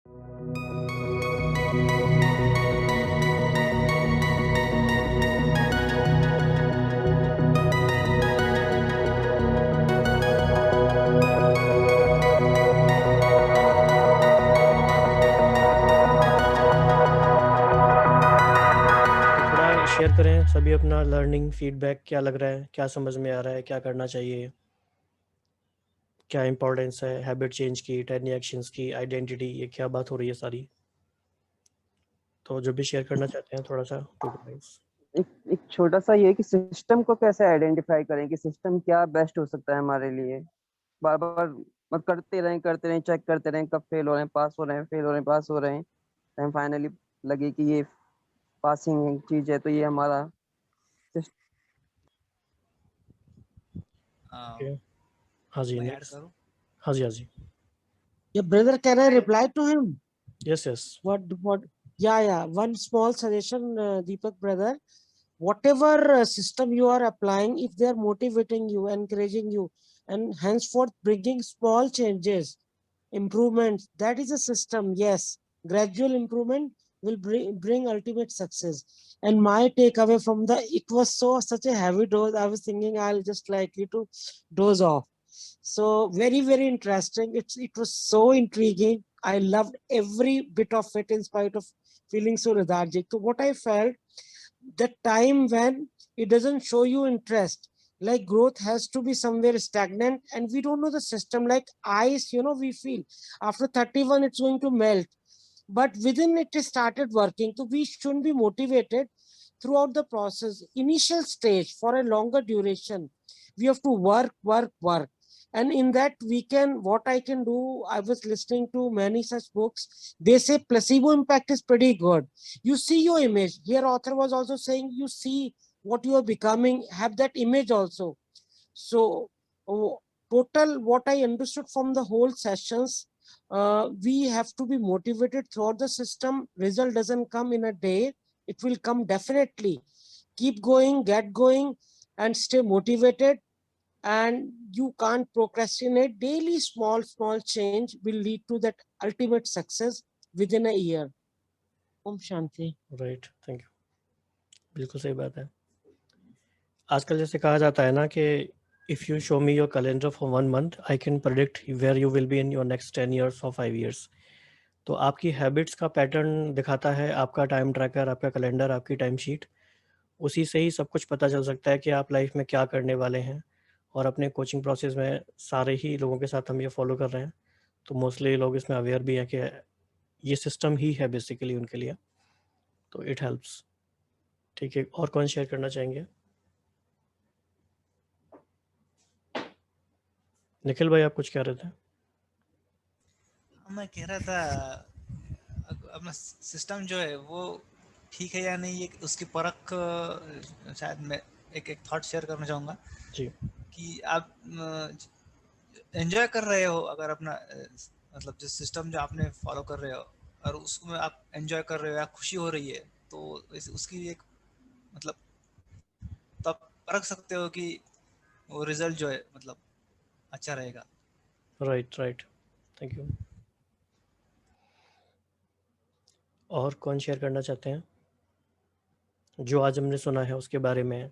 थोड़ा शेयर करें सभी अपना लर्निंग फीडबैक, क्या लग रहा है, क्या समझ में आ रहा है, क्या करना चाहिए, क्या इंपॉर्टेंस है हैबिट चेंज की, टाइनी एक्शंस की, आइडेंटिटी, ये क्या बात हो रही है सारी। तो जो भी शेयर करना चाहते हैं थोड़ा सा 2 to 5। एक एक छोटा सा ये कि सिस्टम को कैसे आइडेंटिफाई करें कि सिस्टम क्या बेस्ट हो सकता है हमारे लिए। बार बार मत करते रहें, चेक करते रहें, कब फेल हो रहे हैं, पास हो रहे हैं, फेल हो रहे हैं, पास हो रहे हैं। टाइम फाइनली लगे कि ये पासिंग चीज है, तो ये हमारा सिस्टम। ओके, हाँ जी, मैं ऐड नेक्स्ट। करूं? हाँ जी, हाँ जी। Yeah, brother, can I reply to him? Yes yes. What? Yeah. One small suggestion, Deepak brother. Whatever system you are applying, if they are motivating you, encouraging you, and henceforth bringing small changes, improvements, that is a system. Yes, gradual improvement will bring ultimate success. And my takeaway from it was such a heavy dose. I was thinking I'll just likely to doze off. So very interesting. It was so intriguing. I loved every bit of it in spite of feeling so lethargic. So what I felt, the time when it doesn't show you interest, like growth has to be somewhere stagnant, and we don't know the system, like ice, we feel after 31 it's going to melt, but within it started working. So we shouldn't be motivated throughout the process. Initial stage for a longer duration, we have to work. And in that we can, what I can do, I was listening to many such books. They say placebo impact is pretty good. You see your image. Here author was also saying you see what you are becoming, have that image also. So total what I understood from the whole sessions, we have to be motivated throughout the system. Result doesn't come in a day. It will come definitely. Keep going, get going, and stay motivated. And you can't procrastinate. Daily small change will lead to that ultimate success within a year. Om Shanti. Right, thank you. बिल्कुल सही बात है। आजकल जैसे कहा जाता है ना कि if you show me your calendar for 1 month, I can predict where you will be in your next 10 years और 5 ईयर्स। तो आपकी हैबिट्स का पैटर्न दिखाता है आपका टाइम ट्रैकर, आपका कैलेंडर, आपकी टाइम शीट। उसी से ही सब कुछ पता चल सकता है कि आप लाइफ में क्या करने वाले हैं। और अपने कोचिंग प्रोसेस में सारे ही लोगों के साथ हम ये फॉलो कर रहे हैं, तो मोस्टली लोग इसमें अवेयर भी हैं कि ये सिस्टम ही है बेसिकली उनके लिए, तो इट हेल्प्स। ठीक है, और कौन शेयर करना चाहेंगे? निखिल भाई, आप कुछ कह रहे थे? मैं कह रहा था अपना सिस्टम जो है वो ठीक है या नहीं, ये उसकी परख शायद मैं एक थॉट शेयर करना चाहूँगा जी। कि आप एंजॉय कर रहे हो अगर अपना मतलब जिस सिस्टम जो आपने फॉलो कर रहे हो और उसमें आप एंजॉय कर रहे हो या खुशी हो रही है, तो उसकी एक मतलब तो आप परख सकते हो कि वो रिजल्ट जो है मतलब अच्छा रहेगा। Right, thank you. और कौन शेयर करना चाहते हैं जो आज हमने सुना है उसके बारे में?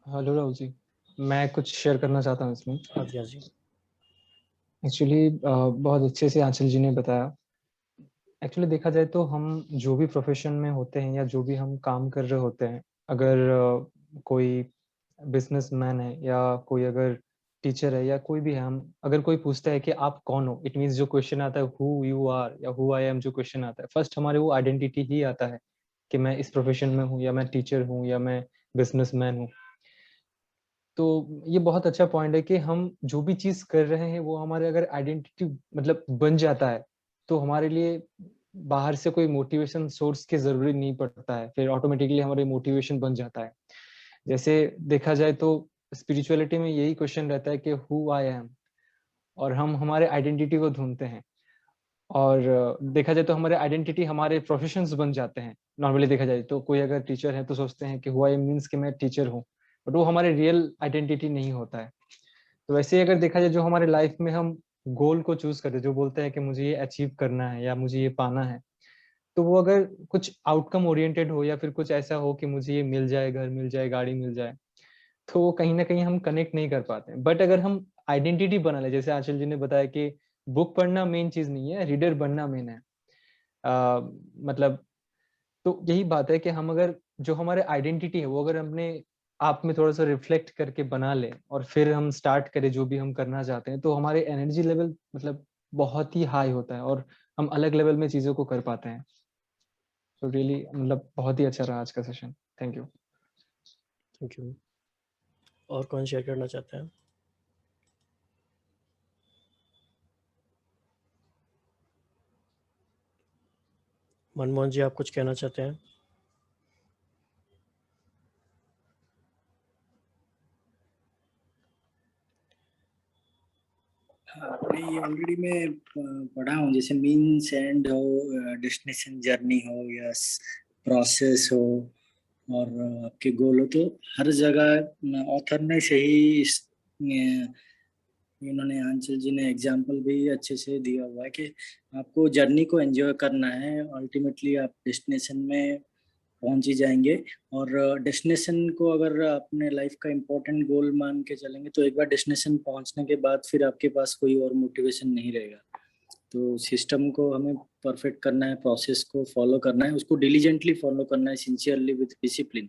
हेलो राहुल जी, मैं कुछ शेयर करना चाहता हूँ इसमें। हाँ जी, हाँ जी। एक्चुअली बहुत अच्छे से आंचल जी ने बताया। एक्चुअली देखा जाए तो हम जो भी प्रोफेशन में होते हैं या जो भी हम काम कर रहे होते हैं, अगर कोई बिजनेसमैन है या कोई अगर टीचर है या कोई भी है, हम अगर कोई पूछता है कि आप कौन हो, इट मीन्स जो क्वेश्चन आता है हु यू आर या हु आई एम, जो क्वेश्चन आता है फर्स्ट हमारे वो आइडेंटिटी ही आता है कि मैं इस प्रोफेशन में हूँ या मैं टीचर हूँ या मैं बिजनेसमैन हूँ। तो ये बहुत अच्छा पॉइंट है कि हम जो भी चीज कर रहे हैं वो हमारे अगर आइडेंटिटी मतलब बन जाता है, तो हमारे लिए बाहर से कोई मोटिवेशन सोर्स की जरूरी नहीं पड़ता है, फिर ऑटोमेटिकली हमारे मोटिवेशन बन जाता है। जैसे देखा जाए तो स्पिरिचुअलिटी में यही क्वेश्चन रहता है कि हु आई एम, और हम हमारे आइडेंटिटी को ढूंढते हैं। और देखा जाए तो हमारे आइडेंटिटी हमारे प्रोफेशंस बन जाते हैं। नॉर्मली देखा जाए तो कोई अगर टीचर है तो सोचते हैं कि हु आई एम मीन्स कि मैं टीचर हूँ, बट वो हमारे रियल आइडेंटिटी नहीं होता है। तो वैसे ही अगर देखा जाए, जो हमारे लाइफ में हम गोल को चूज करते हैं, जो बोलते हैं कि मुझे ये अचीव करना है या मुझे ये पाना है, तो वो अगर कुछ आउटकम ओरिएंटेड हो या फिर कुछ ऐसा हो कि मुझे ये मिल जाए, घर मिल जाए, गाड़ी मिल जाए, तो वो कहीं ना कहीं हम कनेक्ट नहीं कर पाते हैं। बट अगर हम आइडेंटिटी बना ले, जैसे आंचल जी ने बताया कि बुक पढ़ना मेन चीज नहीं है, रीडर बनना मेन है। मतलब तो यही बात है कि हम अगर जो हमारे आइडेंटिटी है वो अगर अपने आप में थोड़ा सा रिफ्लेक्ट करके बना ले और फिर हम स्टार्ट करें जो भी हम करना चाहते हैं, तो हमारे एनर्जी लेवल मतलब बहुत ही हाई होता है और हम अलग लेवल में चीजों को कर पाते हैं। तो रियली मतलब बहुत ही अच्छा रहा आज का session. Thank you. Thank you. और कौन शेयर करना चाहते हैं? मनमोहन जी, आप कुछ कहना चाहते हैं? नहीं, ये ऑलरेडी मैं पढ़ा हूँ, जैसे मीन्स एंड हो, डेस्टिनेशन जर्नी हो या प्रोसेस हो और आपके गोल हो, तो हर जगह ऑथर ने सही इन्होंने आंचल जी ने एग्जाम्पल भी अच्छे से दिया हुआ है कि आपको जर्नी को एंजॉय करना है, अल्टीमेटली आप डेस्टिनेशन में पहुंच ही जाएंगे। और डेस्टिनेशन को अगर अपने लाइफ का इम्पोर्टेंट गोल मान के चलेंगे तो एक बार डेस्टिनेशन पहुंचने के बाद फिर आपके पास कोई और मोटिवेशन नहीं रहेगा। तो सिस्टम को हमें परफेक्ट करना है, प्रोसेस को फॉलो करना है, उसको डिलीजेंटली फॉलो करना है, सिंसियरली विद डिसिप्लिन।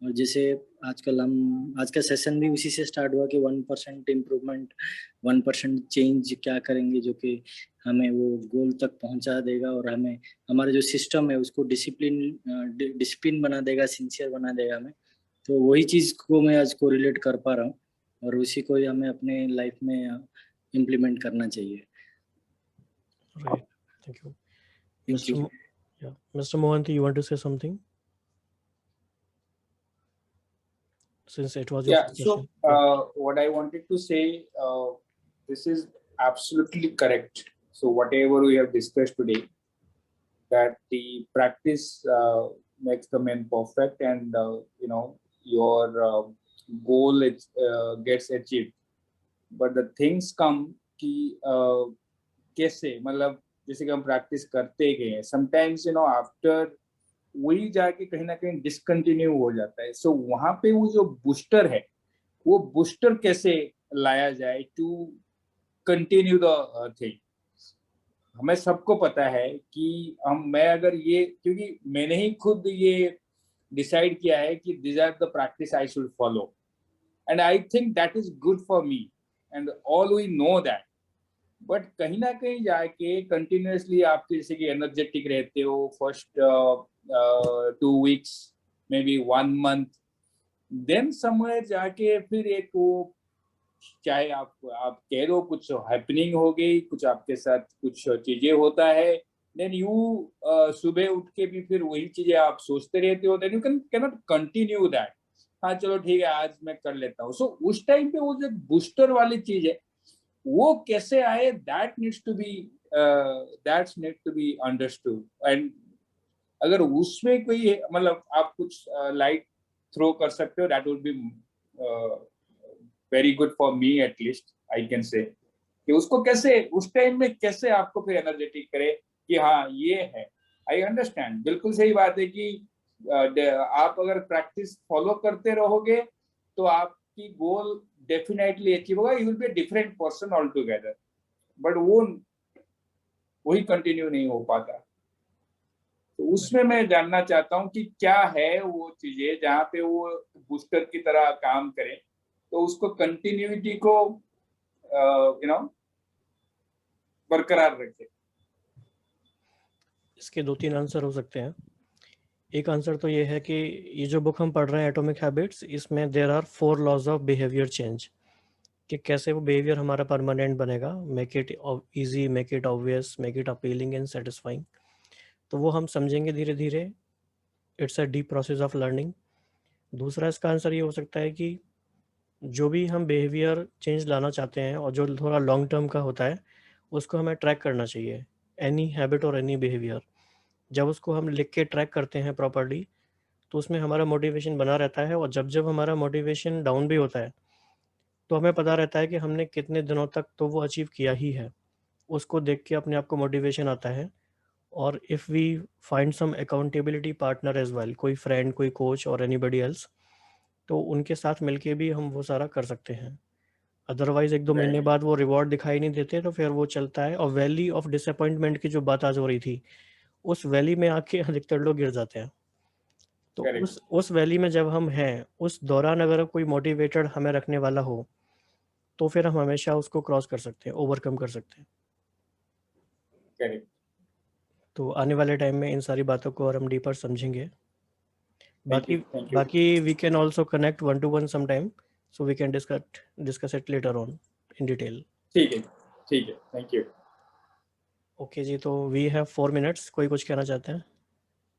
और जैसे आजकल हम आज का सेशन भी उसी से स्टार्ट हुआ कि 1% इम्प्रूवमेंट, 1% चेंज क्या करेंगे जो कि हमें वो गोल तक पहुंचा देगा और हमें हमारा जो सिस्टम है उसको डिसिप्लिन बना देगा, सिंसियर बना देगा हमें। तो वही चीज़ को मैं आज कोरिलेट कर पा रहा हूँ और उसी को ही हमें अपने लाइफ में इम्प्लीमेंट करना चाहिए। Right. Thank you. Thank you. Mr. Mohanty, you want to say something? Since it was your Yeah, first so question. what I wanted to say, this is absolutely correct. So whatever we have discussed today, that the practice makes the man perfect, and your goal gets achieved. But the things come कि कैसे, मतलब जैसे कि हम practice करते गए, sometimes after वही जाके कहीं ना कहीं डिसकंटिन्यू हो जाता है। सो वहां पे वो जो बूस्टर है, वो बूस्टर कैसे लाया जाए टू कंटिन्यू द थिंग। हमें सबको पता है कि मैं अगर ये, क्योंकि मैंने ही खुद ये डिसाइड किया है कि this are the practice I should follow, and I think that is good for me and all we know that. But कहीं ना कहीं जाके कंटिन्यूअसली आप जैसे कि एनर्जेटिक रहते हो first 2 weeks, may be 1 month, then somewhere जाके फिर एक वो, चाहे आप कह दो कुछ हैपनिंग हो गई, कुछ आपके साथ कुछ चीजें होता है, देन यू सुबह उठ के भी फिर वही चीजें आप सोचते रहते हो, then you cannot continue that. हाँ चलो ठीक है, आज मैं कर लेता हूँ। सो उस टाइम पे वो जो बूस्टर वाली चीज है वो कैसे आए, that needs to be understood. And अगर उसमें कोई मतलब आप कुछ लाइट थ्रो कर सकते हो, that would be very good for me, at least I can say कि उसको कैसे उस टाइम में कैसे आपको फिर एनर्जेटिक करे कि हाँ ये है। आई अंडरस्टैंड, बिल्कुल सही बात है कि आप अगर प्रैक्टिस फॉलो करते रहोगे तो आपकी गोल डेफिनेटली अचीव होगा, you will be a different person all together. But वो वही कंटिन्यू नहीं हो पाता। तो उसमें मैं जानना चाहता हूँ कि क्या है वो चीजें जहाँ पे वो बूस्टर की तरह काम करे, तो उसको कंटिन्यूटी को बरकरार रखे। इसके 2-3 आंसर हो सकते हैं। एक आंसर तो ये है कि ये जो बुक हम पढ़ रहे हैं एटॉमिक हैबिट्स, इसमें there are 4 laws of behaviour change, कि कैसे वो बिहेवियर हमारा परमानेंट बनेगा। Make it easy, make it obvious, make it appealing and satisfying. तो वो हम समझेंगे धीरे धीरे। It's a deep process of learning. दूसरा इसका आंसर ये हो सकता है कि जो भी हम बिहेवियर चेंज लाना चाहते हैं और जो थोड़ा लॉन्ग टर्म का होता है, उसको हमें ट्रैक करना चाहिए। एनी हैबिट और एनी बिहेवियर, जब उसको हम लिख के ट्रैक करते हैं प्रॉपर्ली, तो उसमें हमारा मोटिवेशन बना रहता है, और जब जब हमारा मोटिवेशन डाउन भी होता है तो हमें पता रहता है कि हमने कितने दिनों तक तो वो अचीव किया ही है। उसको देख के अपने आप को मोटिवेशन आता है। और if we find some accountability partner as well, कोई फ्रेंड, कोई कोच और एनीबडी एल्स, तो उनके साथ मिलके भी हम वो सारा कर सकते हैं। अदरवाइज 1-2 महीने Right. बाद वो रिवॉर्ड दिखाई नहीं देते, तो फिर वो चलता है। और वैली ऑफ डिसअपॉइंटमेंट की जो बात आज हो रही थी, उस वैली में आके अधिकतर लोग गिर जाते हैं। तो Correct. उस वैली में जब हम हैं, उस दौरान अगर कोई मोटिवेटेड हमें रखने वाला हो, तो फिर हम हमेशा उसको क्रॉस कर सकते हैं, ओवरकम कर सकते हैं। Correct. तो आने वाले टाइम में इन सारी बातों को और हम डीपर समझेंगे। Thank you. Thank you. बाकी we can also connect 1-to-1 some time, so we can discuss it later on in detail. ठीक है, ठीक है, थैंक यू। ओके जी, तो वी हैव 4 मिनट्स। कोई कुछ कहना चाहते हैं?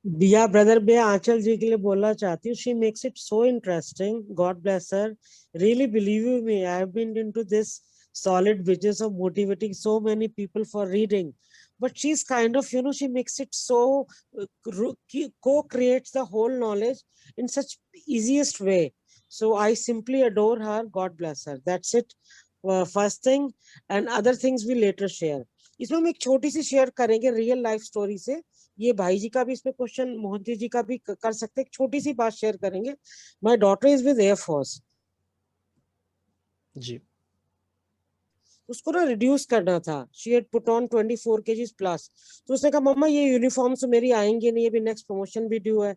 Yeah, brother, मैं आंचल जी के लिए बोलना चाहती हूँ. She makes it so interesting. God bless her. Really, believe you me, I have been into this solid business of motivating so many people for reading. But she's kind of, she makes it so co-creates the whole knowledge in such easiest way. So I simply adore her. God bless her. That's it. First thing, and other things we later share. इसमें हम एक छोटी C share करेंगे real life story से. ये भाई जी का भी इसमें क्वेश्चन, मोहंती जी का भी कर सकते हैं. छोटी सी बात शेयर करेंगे. My daughter is with air force. जी, उसको ना रिड्यूस करना था. She had put on 24 kgs plus. तो उसने कहा मम्मा ये यूनिफॉर्म से मेरी आएंगे नहीं, अभी नेक्स्ट प्रमोशन भी ड्यू है.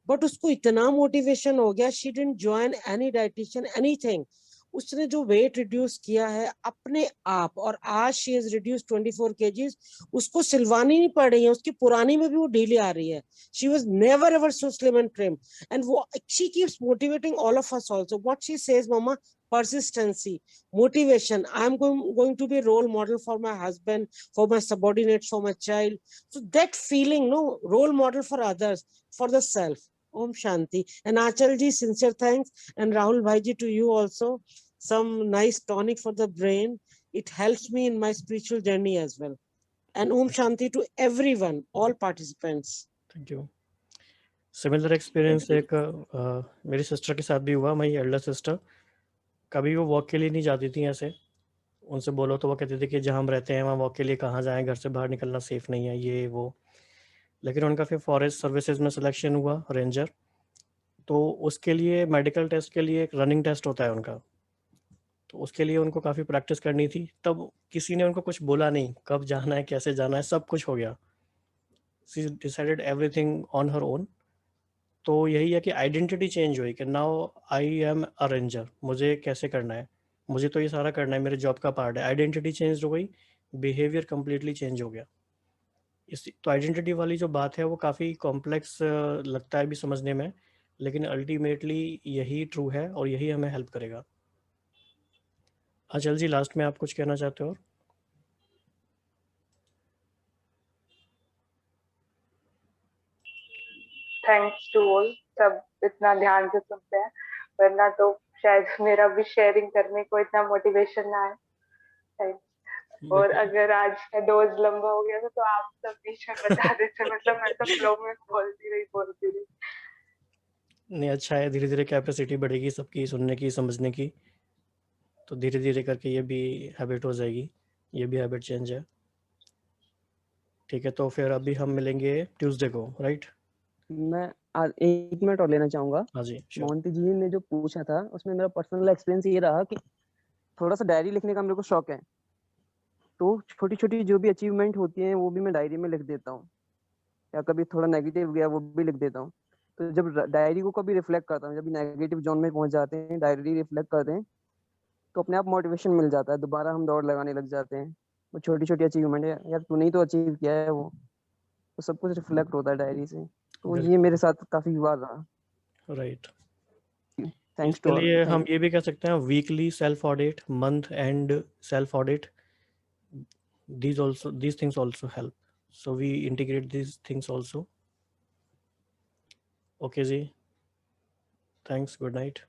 बट उसको इतना मोटिवेशन हो गया, she didn't join any dietitian anything. उसने जो वेट रिड्यूस किया है अपने आप, और आज शी इज रिड्यूस 24 kgs. उसको सिलवानी नहीं पड़ रही है, उसकी पुरानी में भी वो ढीली आ रही है. She was never ever so slim and trim. And वो she keeps motivating all of us also. What she says, mamma, persistency, motivation. I am going to be a role model for my husband, for my subordinates, for my child. So that feeling, no, role model for others, for the self. Om Shanti. And Achal ji, sincere thanks. And Rahul Bhai ji, to you also. Some nice tonic for the brain. It helps me in my spiritual journey as well. And Om Shanti to everyone, all participants. Thank you. Similar experience Thank you. एक मेरी sister के साथ भी हुआ। मेरी Elder sister कभी वो walk के लिए नहीं जाती थी ऐसे। उनसे बोलो तो वो कहते थे कि जहाँ हम रहते हैं वहाँ वॉक के लिए कहाँ जाएं, घर से बाहर निकलना सेफ नहीं है, ये वो। लेकिन उनका फिर फॉरेस्ट सर्विसेज में सिलेक्शन हुआ, रेंजर। तो उसके लिए मेडिकल टेस्ट के लिए एक रनिंग टेस्ट होता है उनका, तो उसके लिए उनको काफ़ी प्रैक्टिस करनी थी। तब किसी ने उनको कुछ बोला नहीं, कब जाना है, कैसे जाना है, सब कुछ हो गया। She decided everything on her own. तो यही है कि आइडेंटिटी चेंज हुई कि now I am a ranger, मुझे कैसे करना है, मुझे तो ये सारा करना है, मेरे जॉब का पार्ट है। आइडेंटिटी चेंज हो गई, बिहेवियर कम्प्लीटली चेंज हो गया। इस तो आइडेंटिटी वाली जो बात है वो काफ़ी कॉम्प्लेक्स लगता है भी समझने में, लेकिन अल्टीमेटली यही ट्रू है और यही हमें हेल्प करेगा। अचल जी, लास्ट में आप कुछ कहना चाहते हो? थैंक्स टू ऑल, सब इतना ध्यान से सुनते हैं, वरना तो शायद मेरा भी शेयरिंग करने को इतना मोटिवेशन ना आए. थैंक्स. और अगर आज का डोज लंबा हो गया तो आप सब बीच में बता देते, मतलब मैं तो फ्लो में बोलती रही. नहीं, अच्छा है, धीरे धीरे कैपेसिटी बढ़ेगी सबकी सुनने की, समझने की, तो धीरे धीरे करके ये भी हैबिट हो जाएगी। ये भी हैबिट चेंज है। ठीक है, तो फिर अभी हम मिलेंगे ट्यूसडे को, राइट? मैं 1 मिनट और लेना चाहूंगा. हाँ जी, श्योर। मोहंती जी ने जो पूछा था उसमें मेरा पर्सनल एक्सपीरियंस ये रहा कि थोड़ा सा डायरी लिखने का मेरे को शौक है. तो छोटी छोटी जो भी अचीवमेंट होती हैं वो भी मैं डायरी में लिख देता हूँ, या कभी थोड़ा नेगेटिव गया वो भी लिख देता हूँ. तो जब डायरी को कभी रिफ्लेक्ट करता हूँ, जब नेगेटिव जोन में पहुंच जाते हैं, डायरी रिफ्लेक्ट करते हैं, तो अपने आप मोटिवेशन मिल जाता है, दोबारा हम दौड़ लगाने लग जाते हैं. वो छोटी छोटी अचीवमेंट है, यार तूने ही तो अचीव किया है वो, तो सब कुछ रिफ्लेक्ट होता है डायरी से. तो ये मेरे साथ काफी बार रहा. राइट। थैंक्स टू इसके लिए ऑल. हम ये भी कह सकते हैं weekly self audit, month and self audit, these things also help, so we integrate these things also. Okay ji, thanks, good night.